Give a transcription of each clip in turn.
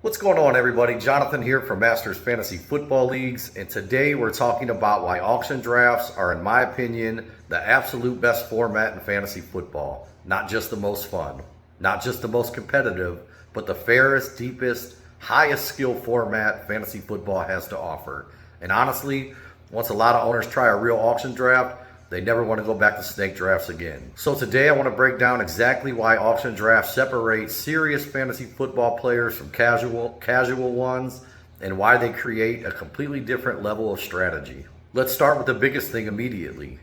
What's going on, everybody? Jonathan here from Masters Fantasy Football Leagues, and today we're talking about why auction drafts are, in my opinion, the absolute best format in fantasy football. Not just the most fun, not just the most competitive, but the fairest, deepest, highest skill format fantasy football has to offer. And honestly, once a lot of owners try a real auction draft, they never want to go back to snake drafts again. So today I want to break down exactly why auction drafts separate serious fantasy football players from casual ones, and why they create a completely different level of strategy. Let's start with the biggest thing immediately.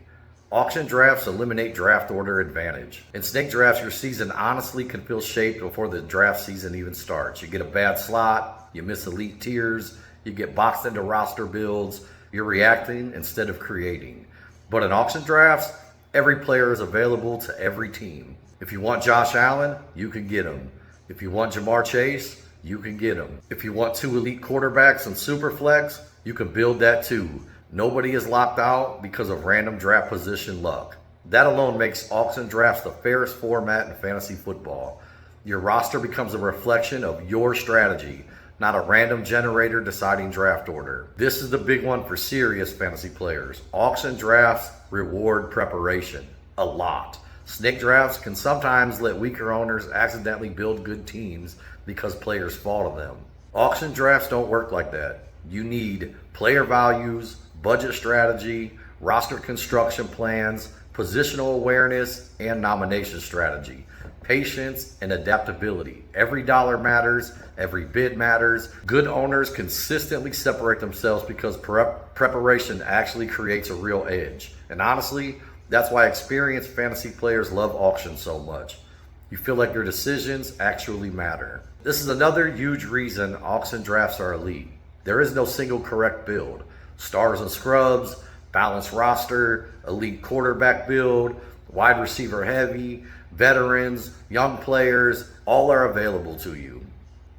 Auction drafts eliminate draft order advantage. In snake drafts, your season honestly can feel shaped before the draft season even starts. You get a bad slot, you miss elite tiers, you get boxed into roster builds, you're reacting instead of creating. But in auction drafts, every player is available to every team. If you want Josh Allen, you can get him. If you want Jamar Chase, you can get him. If you want two elite quarterbacks in Superflex, you can build that too. Nobody is locked out because of random draft position luck. That alone makes auction drafts the fairest format in fantasy football. Your roster becomes a reflection of your strategy, not a random generator deciding draft order. This is the big one for serious fantasy players. Auction drafts reward preparation a lot. Snake drafts can sometimes let weaker owners accidentally build good teams because players fall to them. Auction drafts don't work like that. You need player values, budget strategy, roster construction plans, positional awareness, and nomination strategy. Patience and adaptability. Every dollar matters. Every bid matters. Good owners consistently separate themselves because preparation actually creates a real edge. And honestly, that's why experienced fantasy players love auctions so much. You feel like your decisions actually matter. This is another huge reason auction drafts are elite. There is no single correct build. Stars and scrubs, balanced roster, elite quarterback build, wide receiver heavy, veterans, young players, all are available to you.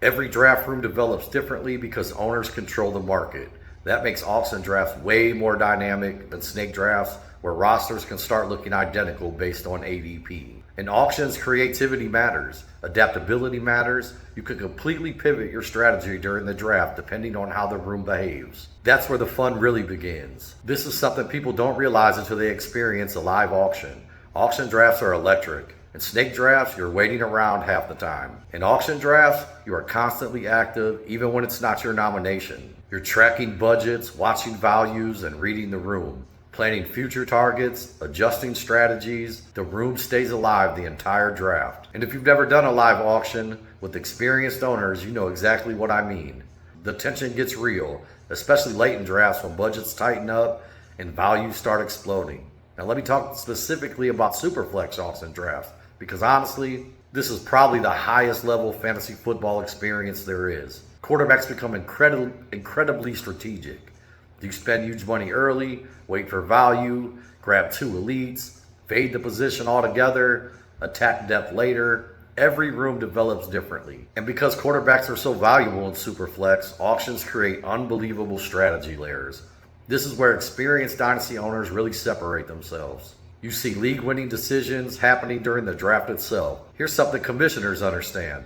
Every draft room develops differently because owners control the market. That makes auction drafts way more dynamic than snake drafts, where rosters can start looking identical based on ADP. In auctions, creativity matters, adaptability matters. You can completely pivot your strategy during the draft depending on how the room behaves. That's where the fun really begins. This is something people don't realize until they experience a live auction. Auction drafts are electric. In snake drafts, you're waiting around half the time. In auction drafts, you are constantly active, even when it's not your nomination. You're tracking budgets, watching values, and reading the room. Planning future targets, adjusting strategies. The room stays alive the entire draft. And if you've never done a live auction with experienced owners, you know exactly what I mean. The tension gets real, especially late in drafts when budgets tighten up and values start exploding. Now let me talk specifically about Superflex auction drafts, because honestly, this is probably the highest level fantasy football experience there is. Quarterbacks become incredibly strategic. You spend huge money early, wait for value, grab two elites, fade the position altogether, attack depth later. Every room develops differently. And because quarterbacks are so valuable in Superflex, auctions create unbelievable strategy layers. This is where experienced Dynasty owners really separate themselves. You see league-winning decisions happening during the draft itself. Here's something commissioners understand.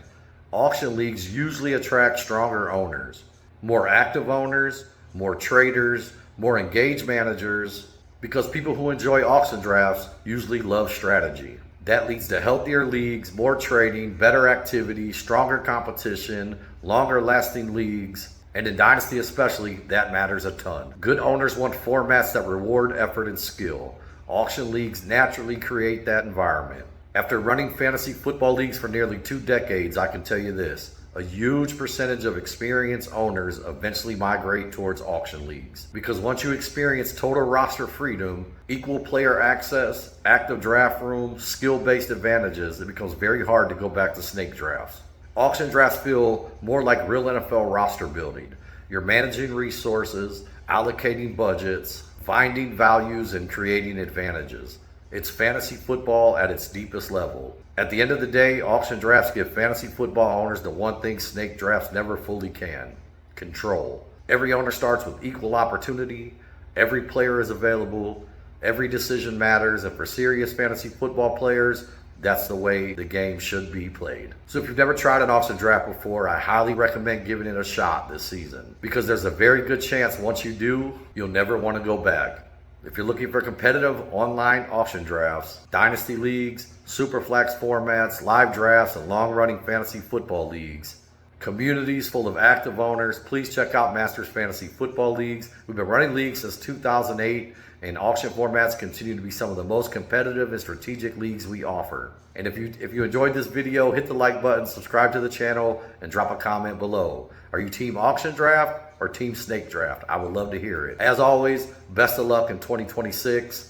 Auction leagues usually attract stronger owners, more active owners, more traders, more engaged managers, because people who enjoy auction drafts usually love strategy. That leads to healthier leagues, more trading, better activity, stronger competition, longer lasting leagues, and in Dynasty especially, that matters a ton. Good owners want formats that reward effort and skill. Auction leagues naturally create that environment. After running fantasy football leagues for nearly 2 decades, I can tell you this. A huge percentage of experienced owners eventually migrate towards auction leagues. Because once you experience total roster freedom, equal player access, active draft room, skill-based advantages, it becomes very hard to go back to snake drafts. Auction drafts feel more like real NFL roster building. You're managing resources, allocating budgets, finding values, and creating advantages. It's fantasy football at its deepest level. At the end of the day, auction drafts give fantasy football owners the one thing snake drafts never fully can: control. Every owner starts with equal opportunity, every player is available, every decision matters, and for serious fantasy football players, That's the way the game should be played. So if you've never tried an auction draft before, I highly recommend giving it a shot this season, because there's a very good chance once you do, you'll never want to go back. If you're looking for competitive online auction drafts, dynasty leagues, Superflex formats, live drafts, and long-running fantasy football leagues, communities full of active owners, please check out Masters Fantasy Football Leagues. We've been running leagues since 2008, and auction formats continue to be some of the most competitive and strategic leagues we offer. And if you enjoyed this video, hit the like button, subscribe to the channel, and drop a comment below. Are you team auction draft or team snake draft? I would love to hear it. As always, best of luck in 2026.